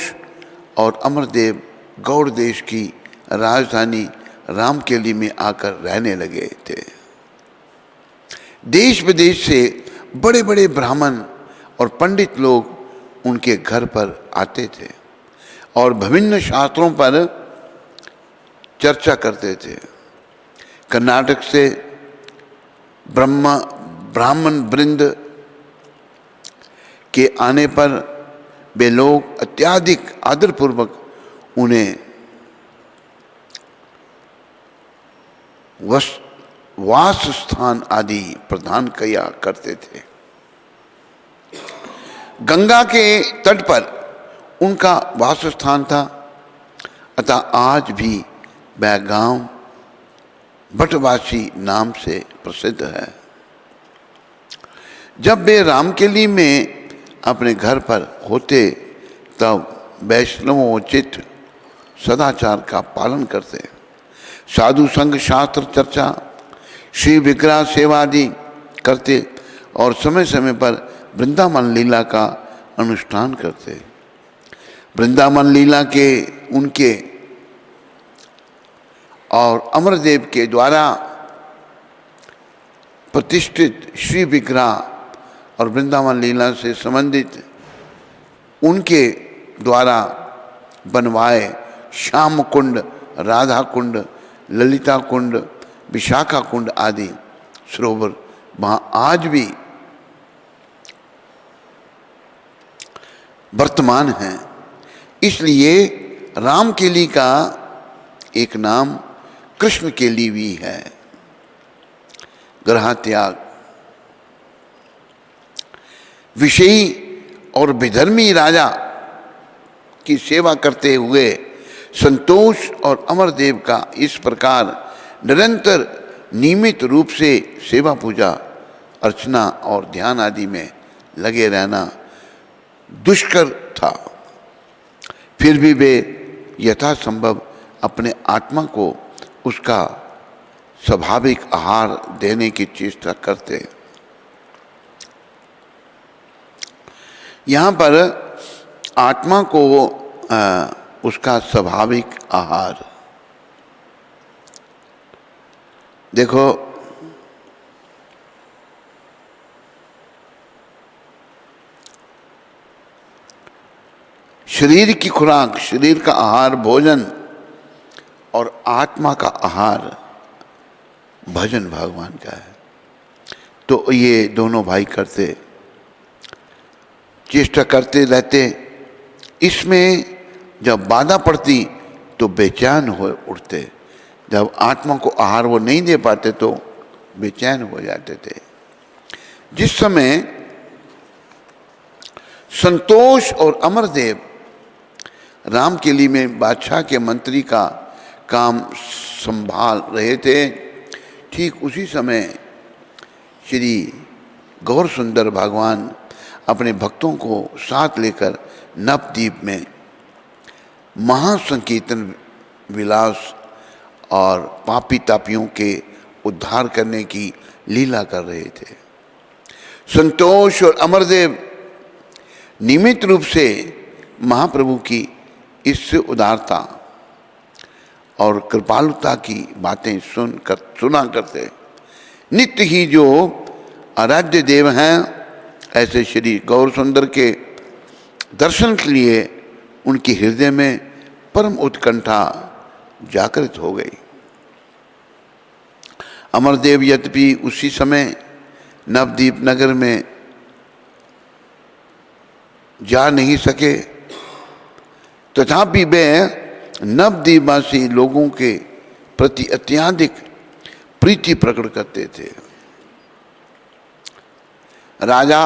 और अमरदेव गौड़ देश की राजधानी रामकेली में आकर रहने लगे थे। देश विदेश से बड़े बड़े ब्राह्मण और पंडित लोग उनके घर पर आते थे और विभिन्न शास्त्रों पर चर्चा करते थे। कर्नाटक से ब्राह्मण वृंद के आने पर वे लोग अत्यधिक आदरपूर्वक उन्हें वास स्थान आदि प्रदान किया करते थे। गंगा के तट पर उनका वास स्थान था, अतः आज भी वह गांव बटवासी नाम से प्रसिद्ध है। जब वे रामकेली में अपने घर पर होते तब वैष्णवोचित सदाचार का पालन करते, साधु संघ शास्त्र चर्चा, श्री विग्रह सेवा आदि करते और समय समय पर वृंदावन लीला का अनुष्ठान करते। वृंदावन लीला के उनके और अमरदेव के द्वारा प्रतिष्ठित श्री विग्रह और वृंदावन लीला से संबंधित उनके द्वारा बनवाए श्याम कुंड, राधा कुंड, ललिता कुंड, विशाखा कुंड आदि सरोवर वहाँ आज भी वर्तमान हैं। इसलिए रामकेली का एक नाम कृष्ण केली भी है। ग्रह त्याग, विषयी और विधर्मी राजा की सेवा करते हुए संतोष और अमरदेव का इस प्रकार निरंतर नियमित रूप से सेवा पूजा अर्चना और ध्यान आदि में लगे रहना दुष्कर था। फिर भी वे यथासंभव अपने आत्मा को उसका स्वाभाविक आहार देने की चेष्टा करते। यहाँ पर आत्मा को उसका स्वाभाविक आहार, देखो शरीर की खुराक, शरीर का आहार भोजन और आत्मा का आहार भजन भगवान का है। तो ये दोनों भाई करते, चेष्टा करते रहते। इसमें जब बाधा पड़ती तो बेचैन हो उठते। जब आत्मा को आहार वो नहीं दे पाते तो बेचैन हो जाते थे। जिस समय संतोष और अमरदेव रामकेली में बादशाह के मंत्री का काम संभाल रहे थे, ठीक उसी समय श्री गौर सुंदर भगवान अपने भक्तों को साथ लेकर नवद्वीप में महासंकीर्तन विलास और पापी तापियों के उद्धार करने की लीला कर रहे थे। संतोष और अमरदेव नियमित रूप से महाप्रभु की इस उदारता और कृपालुता की बातें सुना करते। नित्य ही जो आराध्य देव हैं, ऐसे श्री गौर सुंदर के दर्शन के लिए उनके हृदय में परम उत्कंठा जागृत हो गई। अमरदेव यद्यपि उसी समय नवद्वीप नगर में जा नहीं सके, तथापि वे नवद्वीपवासी लोगों के प्रति अत्यधिक प्रीति प्रकट करते थे। राजा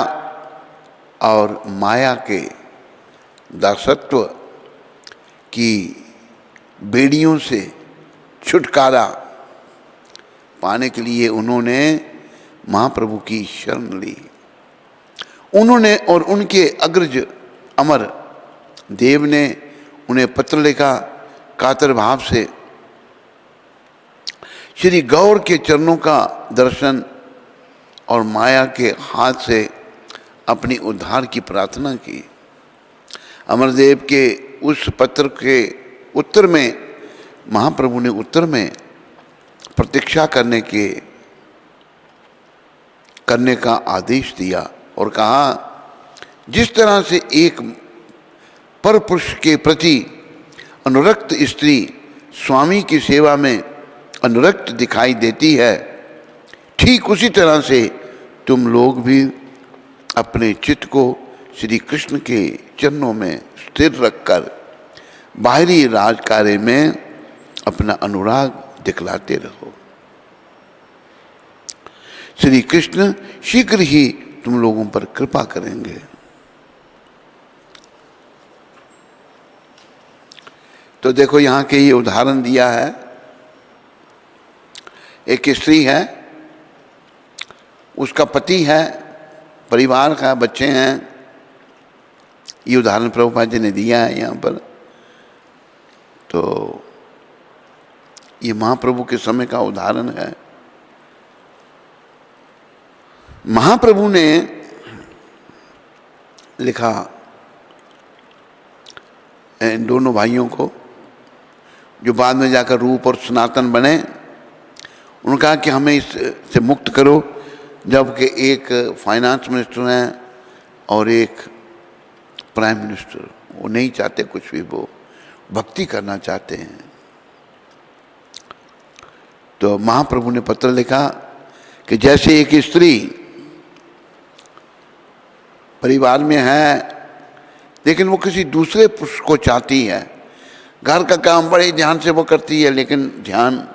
और माया के दासत्व की बेड़ियों से छुटकारा पाने के लिए उन्होंने महाप्रभु की शरण ली। उन्होंने और उनके अग्रज अमर देव ने उन्हें पत्र लिखा, कातर भाव से श्री गौर के चरणों का दर्शन और माया के हाथ से अपनी उद्धार की प्रार्थना की। अमरदेव के उस पत्र के उत्तर में महाप्रभु ने उत्तर में प्रतीक्षा करने का आदेश दिया और कहा, जिस तरह से एक परपुरुष के प्रति अनुरक्त स्त्री स्वामी की सेवा में अनुरक्त दिखाई देती है, ठीक उसी तरह से तुम लोग भी अपने चित्त को श्री कृष्ण के चरणों में स्थिर रखकर बाहरी राजकार्य में अपना अनुराग दिखलाते रहो। श्री कृष्ण शीघ्र ही तुम लोगों पर कृपा करेंगे। तो देखो यहाँ के ये उदाहरण दिया है। एक स्त्री है, उसका पति है, परिवार का, बच्चे हैं। ये उदाहरण प्रभुपाद जी ने दिया है यहाँ पर। तो ये महाप्रभु के समय का उदाहरण है। महाप्रभु ने लिखा इन दोनों भाइयों को, जो बाद में जाकर रूप और सनातन बने। उन्होंने कहा कि हमें इससे मुक्त करो, जबकि एक फाइनेंस मिनिस्टर हैं और एक प्राइम मिनिस्टर, वो नहीं चाहते कुछ भी, वो भक्ति करना चाहते हैं। तो महाप्रभु ने पत्र लिखा कि जैसे एक स्त्री परिवार में है, लेकिन वो किसी दूसरे पुरुष को चाहती है। घर का काम बड़े ध्यान से वो करती है, लेकिन ध्यान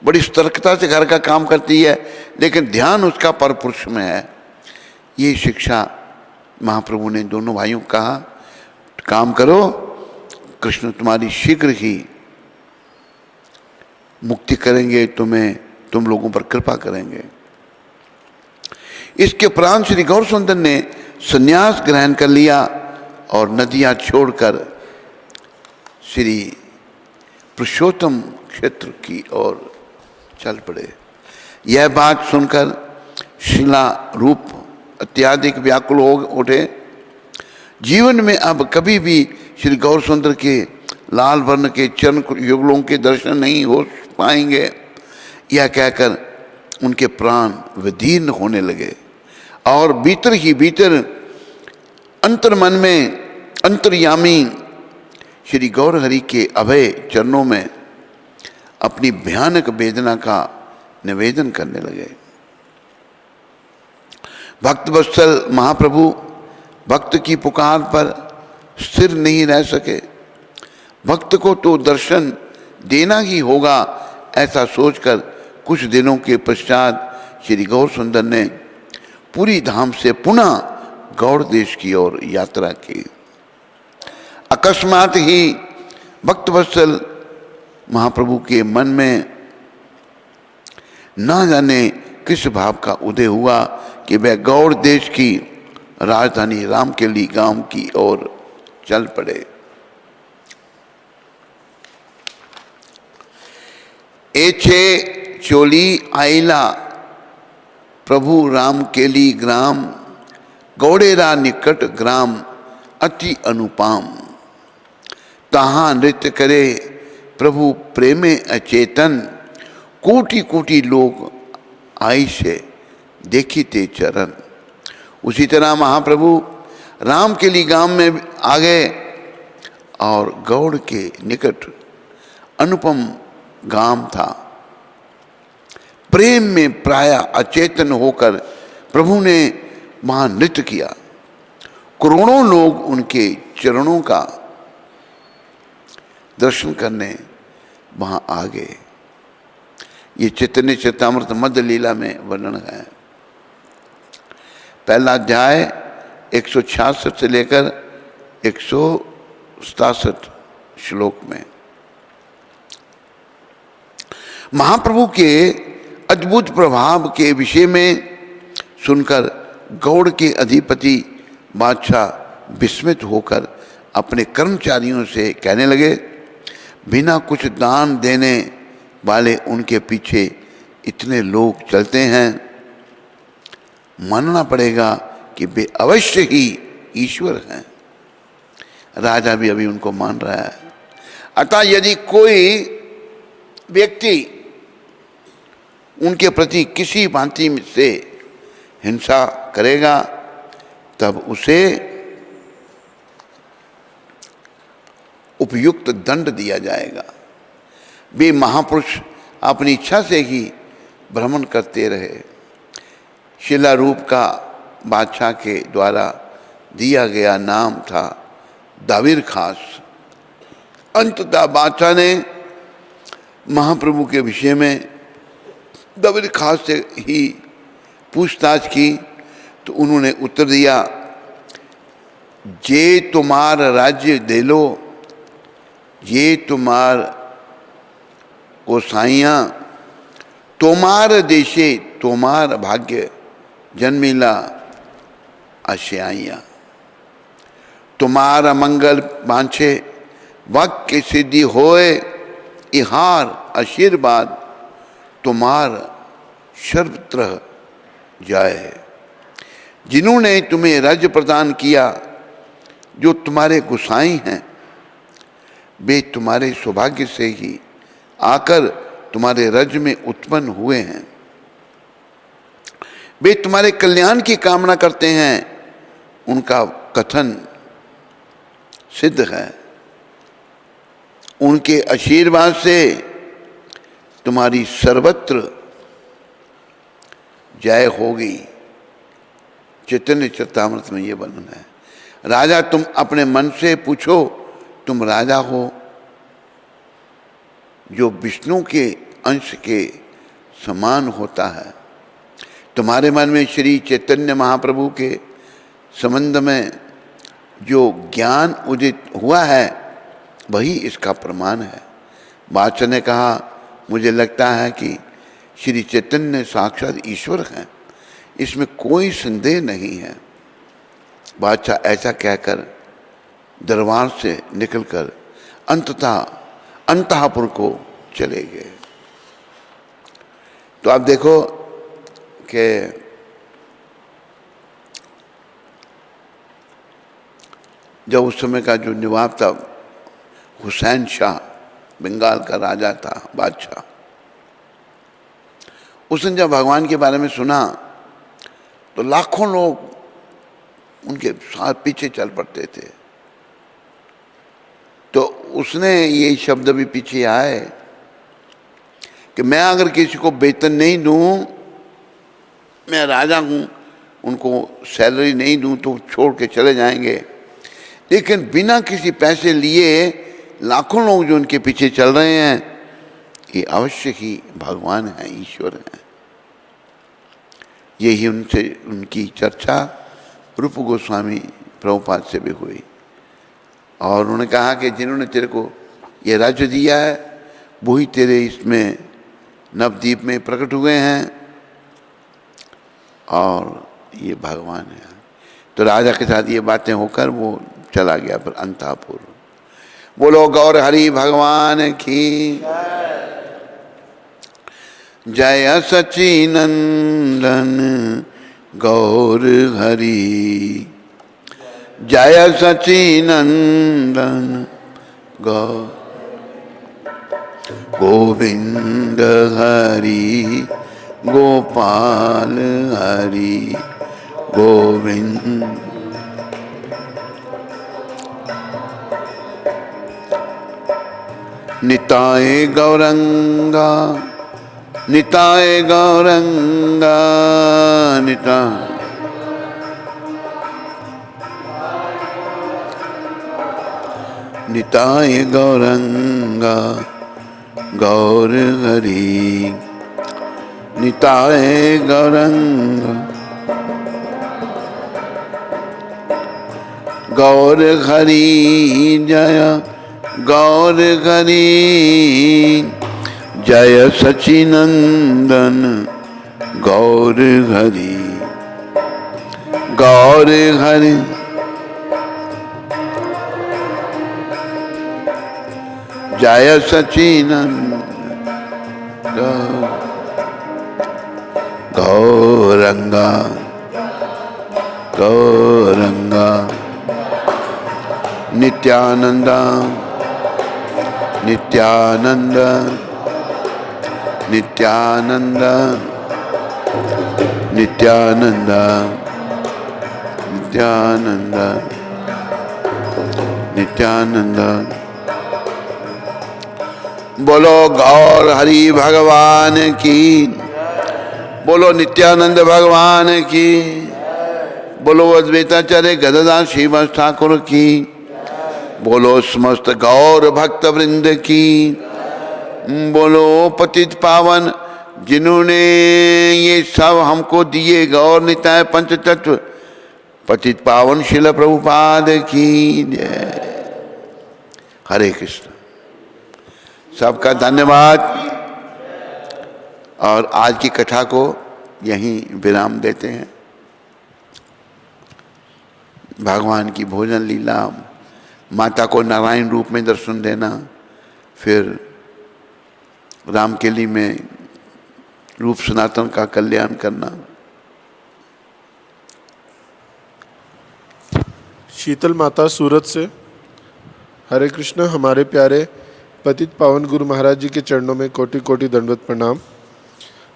बड़ी सतर्कता से घर का काम करती है, लेकिन ध्यान उसका परपुरुष में है। ये शिक्षा महाप्रभु ने दोनों भाइयों को कहा, काम करो, कृष्ण तुम्हारी शीघ्र ही मुक्ति करेंगे, तुम लोगों पर कृपा करेंगे। इसके उपरांत श्री गौर सुंदर ने संन्यास ग्रहण कर लिया और नदियां छोड़कर श्री पुरुषोत्तम क्षेत्र की ओर चल पड़े। यह बात सुनकर शिला रूप अत्याधिक व्याकुल हो उठे। जीवन में अब कभी भी श्री गौर सुंदर के लाल वर्ण के चरण युगलों के दर्शन नहीं हो पाएंगे, यह कहकर उनके प्राण विदीर्ण होने लगे और भीतर ही भीतर अंतर्मन में अंतर्यामी श्री गौर हरि के अभय चरणों में अपनी भयानक वेदना का निवेदन करने लगे। भक्त वत्सल महाप्रभु भक्त की पुकार पर स्थिर नहीं रह सके। भक्त को तो दर्शन देना ही होगा, ऐसा सोचकर कुछ दिनों के पश्चात श्री गौर सुंदर ने पूरी धाम से पुनः गौड़ देश की ओर यात्रा की। अकस्मात ही भक्त वत्सल महाप्रभु के मन में न जाने किस भाव का उदय हुआ कि वह गौड़ देश की राजधानी रामकेली गांव की ओर चल पड़े। एछे चोली आइला प्रभु रामकेली ग्राम, गौड़ेरा निकट ग्राम अति अनुपाम। तहाँ नृत्य करे प्रभु प्रेमे अचेतन, कोटि कोटि लोग आई से देखिते चरण। उसी तरह महाप्रभु रामकेली गांव में आ गए और गौड़ के निकट अनुपम गांव था। प्रेम में प्राय अचेतन होकर प्रभु ने वहां नृत्य किया। करोड़ों लोग उनके चरणों का दर्शन करने वहां आ गए। ये चैतन्य चरितामृत मध्य लीला में वर्णन है। पहला अध्याय 166 से लेकर 167 श्लोक में महाप्रभु के अद्भुत प्रभाव के विषय में सुनकर गौड़ के अधिपति बादशाह विस्मित होकर अपने कर्मचारियों से कहने लगे, बिना कुछ दान देने वाले उनके पीछे इतने लोग चलते हैं, मानना पड़ेगा कि वे अवश्य ही ईश्वर हैं। राजा भी अभी उनको मान रहा है। अतः यदि कोई व्यक्ति उनके प्रति किसी भांति से हिंसा करेगा तब उसे उपयुक्त दंड दिया जाएगा। वे महापुरुष अपनी इच्छा से ही भ्रमण करते रहे। शिला रूप का बादशाह के द्वारा दिया गया नाम था दाविर खास। अंततः बादशाह ने महाप्रभु के विषय में दाविर खास से ही पूछताछ की तो उन्होंने उत्तर दिया, जे तुम्हार राज्य दे लो, ये तुम्हार गोसाइयाँ, तोमार देशे तोमार भाग्य जन्मिला आशयाइया। तुम्हारा मंगल बांछे वाक्य सिद्धि होए, इहार आशीर्वाद तुम्हार सर्वत्र जाए। जिन्होंने तुम्हें राज्य प्रदान किया जो तुम्हारे गोसाई हैं, वे तुम्हारे सौभाग्य से ही आकर तुम्हारे राज्य में उत्पन्न हुए हैं। वे तुम्हारे कल्याण की कामना करते हैं, उनका कथन सिद्ध है। उनके आशीर्वाद से तुम्हारी सर्वत्र जय होगी। चैतन्य चरितामृत में ये वर्णन है। राजा तुम अपने मन से पूछो, तुम राजा हो जो विष्णु के अंश के समान होता है। तुम्हारे मन में श्री चैतन्य महाप्रभु के संबंध में जो ज्ञान उदित हुआ है वही इसका प्रमाण है। बादशाह ने कहा, मुझे लगता है कि श्री चैतन्य साक्षात ईश्वर हैं, इसमें कोई संदेह नहीं है। बादशाह ऐसा कहकर दरबार से निकलकर अंततः अंतःपुर को चले गए। तो आप देखो कि जब उस समय का जो नवाब था, हुसैन शाह, बंगाल का राजा था, बादशाह, उसने जब भगवान के बारे में सुना तो लाखों लोग उनके साथ पीछे चल पड़ते थे। तो उसने ये शब्द भी पीछे आए कि मैं अगर किसी को वेतन नहीं दूं, मैं राजा हूं, उनको सैलरी नहीं दूं तो छोड़ के चले जाएंगे, लेकिन बिना किसी पैसे लिए लाखों लोग जो उनके पीछे चल रहे हैं, ये अवश्य ही भगवान हैं, ईश्वर हैं। यही उनसे उनकी चर्चा रूप गोस्वामी प्रभुपाद से भी हुई और उन्होंने कहा कि जिन्होंने तेरे को ये राज्य दिया है वही तेरे इसमें नवद्वीप में प्रकट हुए हैं और ये भगवान है। तो राजा के साथ ये बातें होकर वो चला गया फिर अंतापुर। बोलो गौर हरि भगवान की जय सचिनंदन गौर हरि, जय सचिनंदन गौर गोविंद हरि गोपाल हरि गोविंद। निताय गौरंगा निताय गौरंगा निताय निताय गौरंगा गौर हरि, निताय गौरंगा गौर हरि जय गौर हरि, जय सचिनंदन गौर हरि गौर हरि, जय सचिनंदन गौरंगा गौरंगा नित्यानंद नित्यानंद नित्यानंद नित्यानंद नित्यानंद नित्यानंद। बोलो गौर हरि भगवान की, बोलो नित्यानंद भगवान की, बोलो अद्वैताचार्य गदाधर श्रीवास ठाकुर की, बोलो समस्त गौर भक्त वृंद की, बोलो पतित पावन जिन्होंने ये सब हमको दिए गौर निताय पंच तत्व, पतित पावन शिल प्रभुपाद की जय। हरे कृष्ण। सबका धन्यवाद और आज की कथा को यहीं विराम देते हैं। भगवान की भोजन लीला, माता को नारायण रूप में दर्शन देना, फिर रामकेली में रूप सनातन का कल्याण करना। शीतल माता सूरत से। हरे कृष्ण। हमारे प्यारे पतित पावन गुरु महाराज जी के चरणों में कोटि कोटि दंडवत प्रणाम।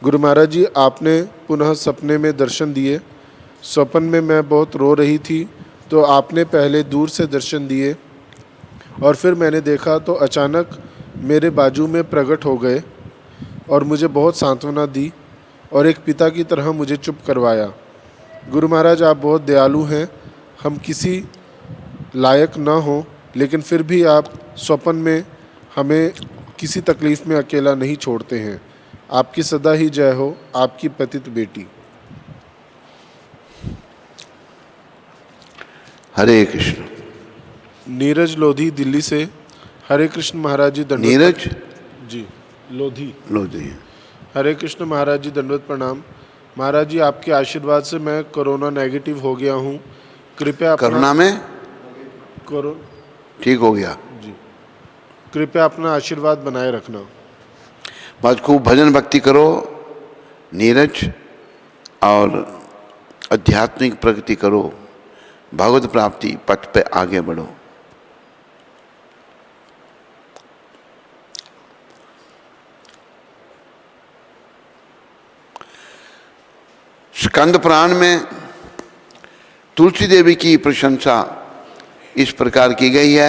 गुरु महाराज जी, आपने पुनः सपने में दर्शन दिए। स्वप्न में मैं बहुत रो रही थी तो आपने पहले दूर से दर्शन दिए और फिर मैंने देखा तो अचानक मेरे बाजू में प्रकट हो गए और मुझे बहुत सांत्वना दी और एक पिता की तरह मुझे चुप करवाया। गुरु महाराज, आप बहुत दयालु हैं। हम किसी लायक ना हो लेकिन फिर भी आप स्वप्न में हमें किसी तकलीफ़ में अकेला नहीं छोड़ते हैं। आपकी सदा ही जय हो। आपकी पतित बेटी। हरे कृष्ण। नीरज लोधी दिल्ली से। हरे कृष्ण महाराज जी दंडवत। नीरज जी लोधी। लोधी। हरे कृष्ण महाराज जी दंडवत प्रणाम। महाराज जी, आपके आशीर्वाद से मैं कोरोना नेगेटिव हो गया हूँ। कृपया कोरोना में ठीक हो गया जी। कृपया अपना आशीर्वाद बनाए रखना। बस खूब भजन भक्ति करो नीरज, और आध्यात्मिक प्रगति करो, भगवत प्राप्ति पथ पे आगे बढ़ो। स्कंद पुराण में तुलसी देवी की प्रशंसा इस प्रकार की गई है।